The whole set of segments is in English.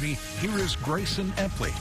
Here is Grayson Epley.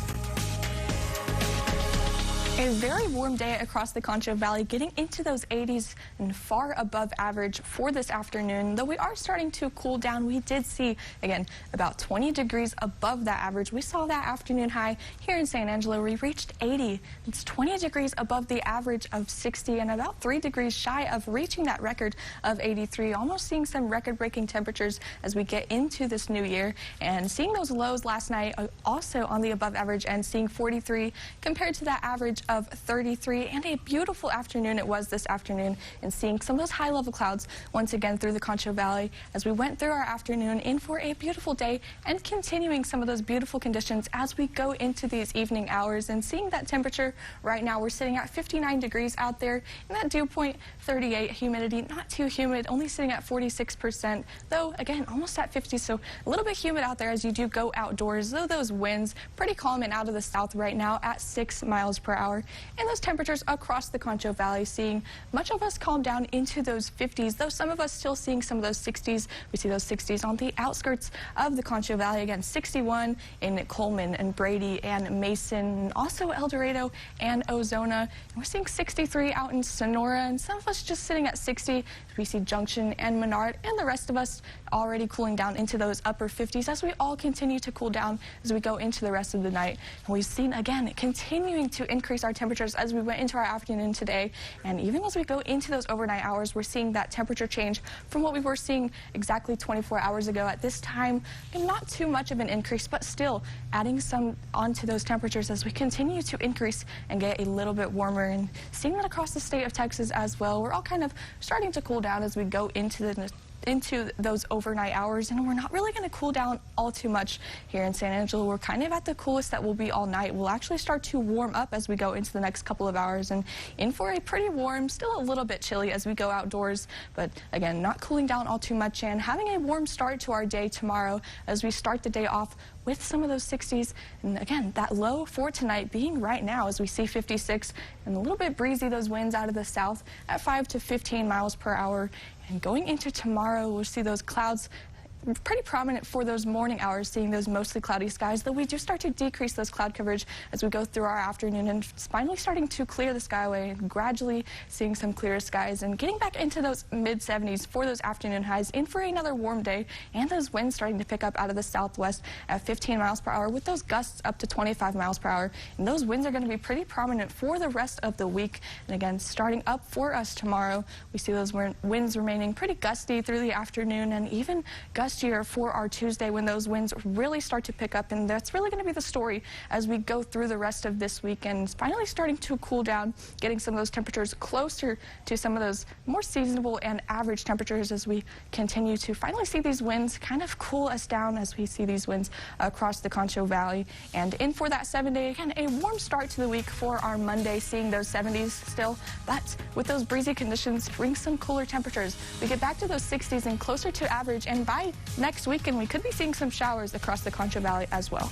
A very warm day across the Concho Valley, getting into those 80s and far above average for this afternoon. Though we are starting to cool down, we did see, again, about 20 degrees above that average. We saw that afternoon high here in San Angelo. We reached 80. It's 20 degrees above the average of 60 and about 3 degrees shy of reaching that record of 83. Almost seeing some record-breaking temperatures as we get into this new year. And seeing those lows last night also on the above average and seeing 43 compared to that average of 33, and a beautiful afternoon it was this afternoon, and seeing some of those high-level clouds once again through the Concho Valley as we went through our afternoon in for a beautiful day, and continuing some of those beautiful conditions as we go into these evening hours. And seeing that temperature right now, we're sitting at 59 degrees out there, and that dew point 38, humidity not too humid, only sitting at 46%, though again almost at 50, so a little bit humid out there as you do go outdoors, though those winds pretty calm and out of the south right now at 6 miles per hour. And those temperatures across the Concho Valley, seeing much of us calm down into those 50s, though some of us still seeing some of those 60s. We see those 60s on the outskirts of the Concho Valley. Again, 61 in Coleman and Brady and Mason, and also El Dorado and Ozona. And we're seeing 63 out in Sonora, and some of us just sitting at 60. We see Junction and Menard, and the rest of us already cooling down into those upper 50s as we all continue to cool down as we go into the rest of the night. And we've seen, again, continuing to increase our temperatures as we went into our afternoon today, and even as we go into those overnight hours, we're seeing that temperature change from what we were seeing exactly 24 hours ago at this time. And not too much of an increase, but still adding some onto those temperatures as we continue to increase and get a little bit warmer. And seeing that across the state of Texas as well, we're all kind of starting to cool down as we go into those overnight hours, and we're not really going to cool down all too much here in San Angelo. We're kind of at the coolest that will be all night. We'll actually start to warm up as we go into the next couple of hours, and in for a pretty warm, still a little bit chilly as we go outdoors, but again, not cooling down all too much, and having a warm start to our day tomorrow as we start the day off with some of those 60s. And again, that low for tonight being right now as we see 56, and a little bit breezy, those winds out of the south at 5 to 15 miles per hour. And going into tomorrow, we'll see those clouds pretty prominent for those morning hours, seeing those mostly cloudy skies, though we do start to decrease those cloud coverage as we go through our afternoon, and finally starting to clear the skyway and gradually seeing some clearer skies and getting back into those mid-70s for those afternoon highs, in for another warm day, and those winds starting to pick up out of the southwest at 15 miles per hour with those gusts up to 25 miles per hour. And those winds are going to be pretty prominent for the rest of the week. And again, starting up for us tomorrow, we see those winds remaining pretty gusty through the afternoon, and even gustier for our Tuesday when those winds really start to pick up. And that's really going to be the story as we go through the rest of this week, and finally starting to cool down, getting some of those temperatures closer to some of those more seasonable and average temperatures as we continue to finally see these winds kind of cool us down as we see these winds across the Concho Valley. And in for that 7-day, again, a warm start to the week for our Monday, seeing those 70s still, but with those breezy conditions bring some cooler temperatures. We get back to those 60s and closer to average, and by next weekend we could be seeing some showers across the Concho Valley as well.